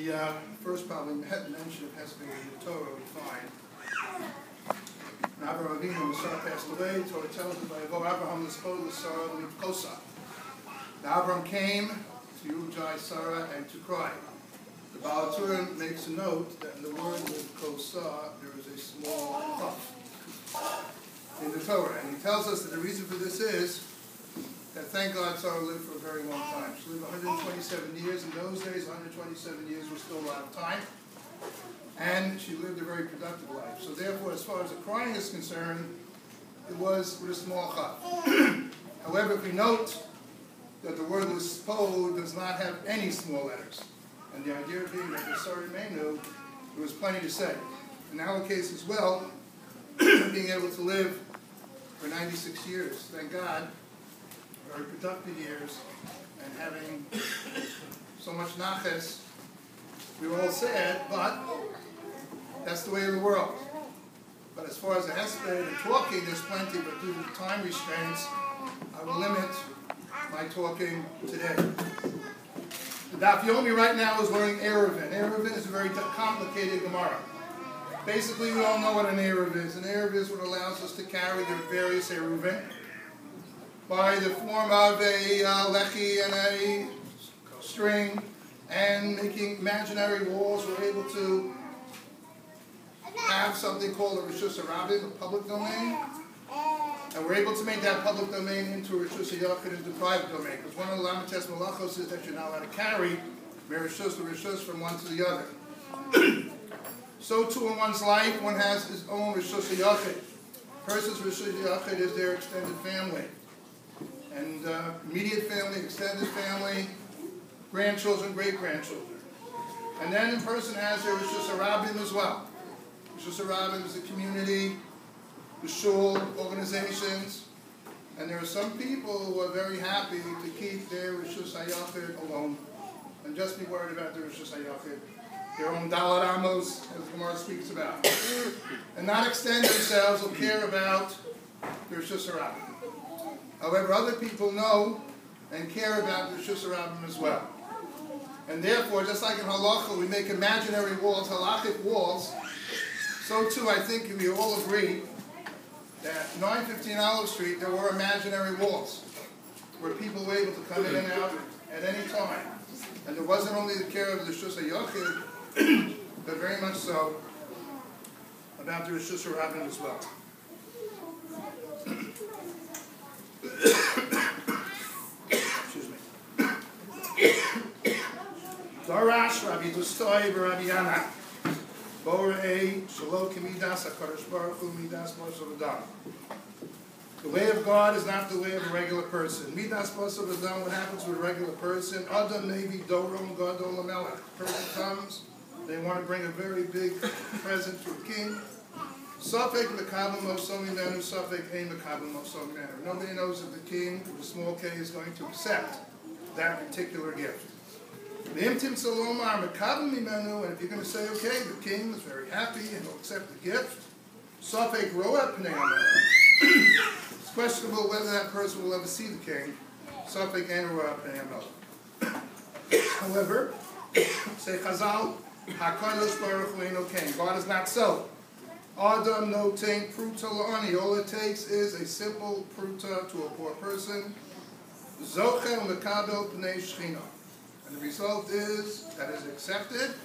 The first problem mention of Hesped in the Torah we find. When Avraham Avinu, Sarah passed away, the Torah tells us by Avraham the Sarah Kosa. Now Avraham came to eulogize Sarah and to cry. The Baal HaTurim makes a note that in the word with Kosa there is a small chaf in the Torah, and he tells us that the reason for this is that, thank God, Sarah lived for a very long time. She lived 127 years. In those days, 127 years was still a lot of time. And she lived a very productive life. So therefore, as far as the crying is concerned, it was with a small chaf. However, if we note that the word lispo does not have any small letters, and the idea being that the Sarah Menu, there was plenty to say. In our case as well, being able to live for 96 years, thank God, very productive years, and having so much naches, we were all sad, but that's the way of the world. But as far as the hesped and talking, there's plenty, but due to the time restraints, I will limit my talking today. The Daf Yomi right now is learning Eruvin. Eruvin is a very complicated Gemara. Basically, we all know what an Eruv is. An Eruv is what allows us to carry the various Eruvin by the form of a lechi and a string, and making imaginary walls. We're able to have something called a Rishus HaRabim, a public domain, and we're able to make that public domain into a Rishus HaYachid, into private domain, because one of the Lamites Malachos is that you're not allowed to carry Merishus to Rishus from one to the other. So too in one's life, one has his own Rishus HaYachid. A person's Rishus HaYachid is their extended family. And immediate family, extended family, grandchildren, great-grandchildren. And then a person has their Rishus HaRabim as well. Rishus HaRabim is a community, the shul, organizations, and there are some people who are very happy to keep their Rishus HaYachid alone and just be worried about their Rishus HaYachid, their own Dalad Amos, as the Gemara speaks about, and not extend themselves or care about their Rishus HaRabim. However, other people know and care about the Rishus HaRabim as well. And therefore, just like in Halacha, we make imaginary walls, halachic walls, so too I think we all agree that 915 Olive Street, there were imaginary walls where people were able to come in and out at any time. And there wasn't only the care of the Rishus HaYachid, but very much so about the Rishus HaRabim as well. Excuse me. Darash Rabbi Dustoi Rabbi Yana Borei Shalom Kimidas HaKadosh Baruch Hu Midas Basar Adam. The way of God is not the way of a regular person. Midas Basar Adam, what happens with a regular person? Adam maybe Doron Gadol Lamelech. A person comes, they want to bring a very big present to a king. Safek Mekabel Mosomi Menu, Safek Ein Mekabel Mosomi Menu. Nobody knows if the king, with a small k, is going to accept that particular gift. The Imtim Salomar Mekabel Mimenu, and if you're going to say, okay, the king is very happy and will accept the gift, Safek Roat Pnei Amelech. It's questionable whether that person will ever see the king. Safek Ein Roat Pnei Amelech. However, say Chazal, HaKadosh Baruch Hu Eino King. God is not so. Adam no taint pruta la'ani. All it takes is a simple pruta to a poor person. Zoche mekabel pnei shchina. And the result is that is accepted,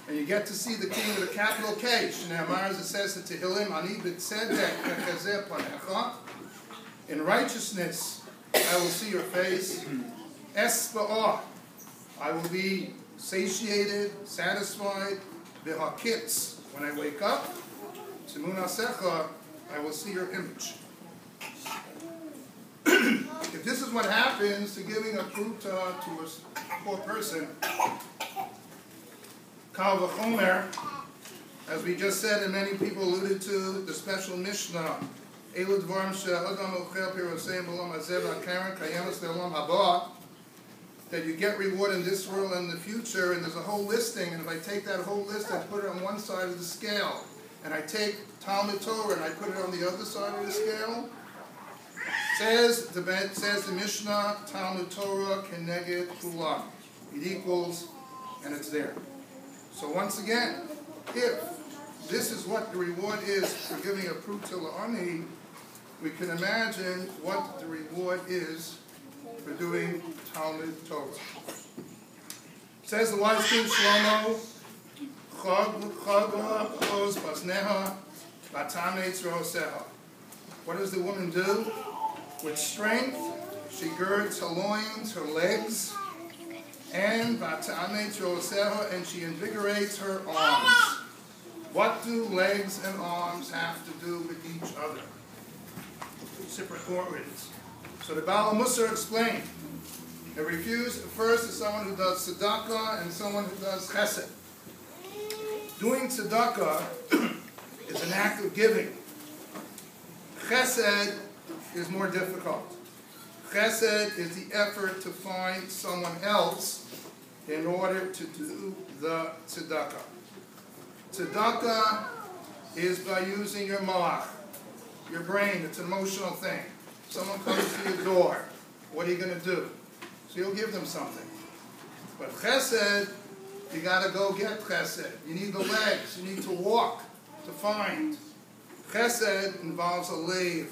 and you get to see the king with a capital K. Shneimar, as it says in Tehillim, ani b'tzedek kechazeh panecha. In righteousness I will see your face. Es ba'ah, I will be satiated, satisfied. V'hakitz, when I wake up. Secha, I will see your image. If this is what happens to giving a pruta to a poor person, Kal v'chomer, as we just said and many people alluded to, the special Mishnah, Elu dvarim she'adam ochel piroseim b'olam hazeh v'akaren kayemas le'olam haba, that you get reward in this world and in the future, and there's a whole listing, and if I take that whole list, I put it on one side of the scale, and I take Talmud Torah and I put it on the other side of the scale, says the Mishnah, Talmud Torah keneged kulam. It equals and it's there. So once again, if this is what the reward is for giving a pruta la'ani, we can imagine what the reward is for doing Talmud Torah. It says the wise king Shlomo, what does the woman do? With strength, she girds her loins, her legs, and she invigorates her arms. What do legs and arms have to do with each other? Separate organs. So the Baal Musar explained. They refuse first is someone who does tzedakah and someone who does chesed. Doing tzedakah is an act of giving. Chesed is more difficult. Chesed is the effort to find someone else in order to do the tzedakah. Tzedakah is by using your malach, your brain. It's an emotional thing. Someone comes to your door. What are you going to do? So you'll give them something. But chesed, you got to go get chesed. You need the legs. You need to walk to find. Chesed involves a leiv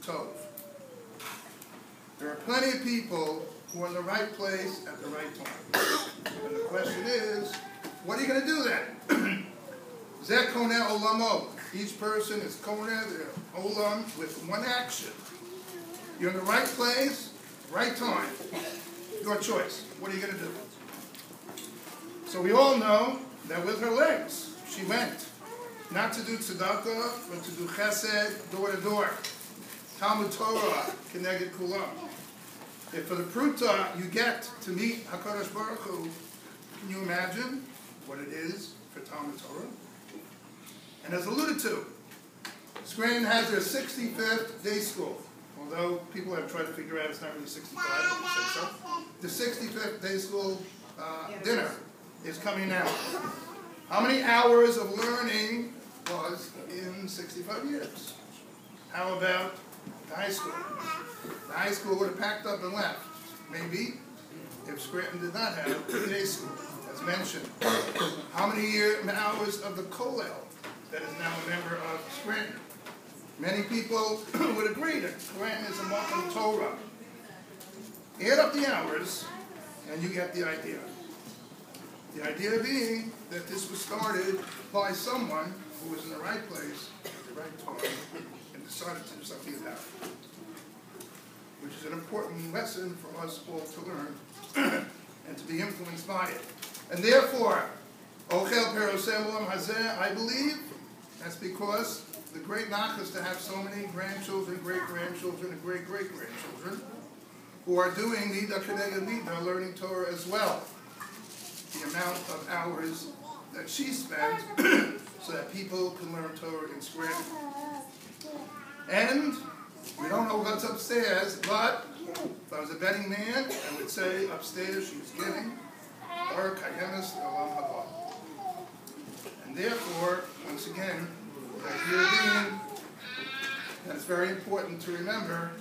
tov. There are plenty of people who are in the right place at the right time. And the question is, what are you going to do then? Zeh koneh olamo. Each person is koneh their olam with one action. You're in the right place, right time. Your choice. What are you going to do? So we all know that with her legs, she went not to do tzedakah, but to do chesed, door to door. Talmud Torah, keneged kulam. If for the pruta you get to meet HaKadosh Baruch Hu, can you imagine what it is for Talmud Torah? And as alluded to, Scranton has their 65th day school. Although people have tried to figure out it's not really 65, but we say so. The 65th day school dinner is coming now. How many hours of learning was in 65 years? How about the high school? The high school would have packed up and left. Maybe if Scranton did not have the day school, as mentioned. How many hours of the kollel that is now a member of Scranton? Many people would agree that Scranton is a Makom Torah. Add up the hours, and you get the idea. The idea being that this was started by someone who was in the right place at the right time and decided to do something about it. Which is an important lesson for us all to learn and to be influenced by it. And therefore, Ochel Peroseh Olam Hazeh, I believe, that's because the great nachas to have so many grandchildren, great-grandchildren, and great-great-grandchildren who are doing Nida Keneged Nida, learning Torah as well. The amount of hours that she spent so that people can learn Torah in Scranton. And we don't know what's upstairs, but if I was a betting man, I would say upstairs she was giving or Kayemis Olam Haba. And therefore, once again, the idea being that it's very important to remember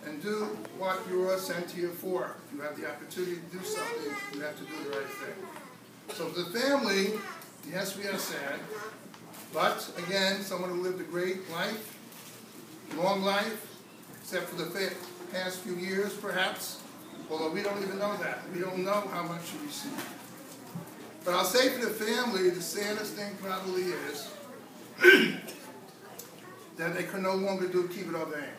and do what you are sent here for. If you have the opportunity to do something, you have to do the right thing. So for the family, yes, we are sad, but again, someone who lived a great life, long life, except for the past few years, perhaps, although we don't even know that. We don't know how much she received. But I'll say for the family, the saddest thing probably is that they can no longer do Kibbut Avayim.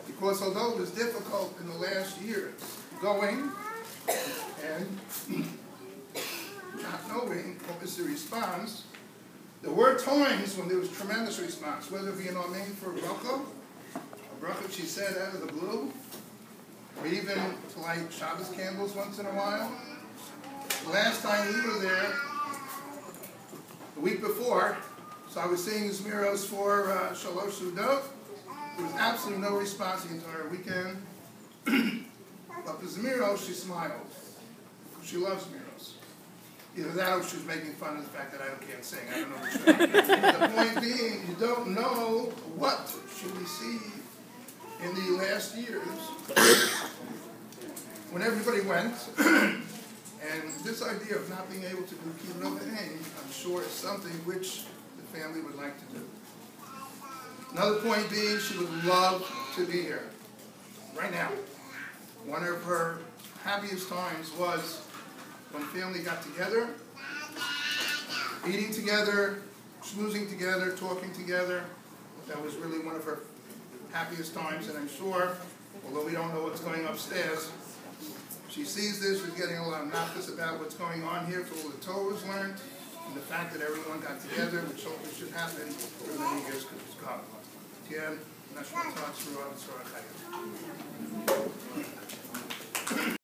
Because although it was difficult in the last years, going and not knowing what was the response, there were times when there was tremendous response, whether it be an Amen for a bracha she said out of the blue, or even to light Shabbos candles once in a while. The last time we were there, the week before, so I was singing Zmiros for Shalosh Sudot. There was absolutely no response the entire weekend. But for Zmiros, she smiled. She loves Zmiros. Either that or she was making fun of the fact that I can't sing. I don't know which one. The point being, you don't know what she received in the last years. When everybody went, And this idea of not being able to do kibbutz v'hein, I'm sure is something which the family would like to do. Another point being, she would love to be here, right now. One of her happiest times was when the family got together, eating together, schmoozing together, talking together. That was really one of her happiest times, and I'm sure, although we don't know what's going upstairs, she sees this, she's getting a lot of knowledge about what's going on here, for all the Torah was learned, and the fact that everyone got together, which hopefully should happen for many years to come. Again, Nashma Tzara Tzara Chayim.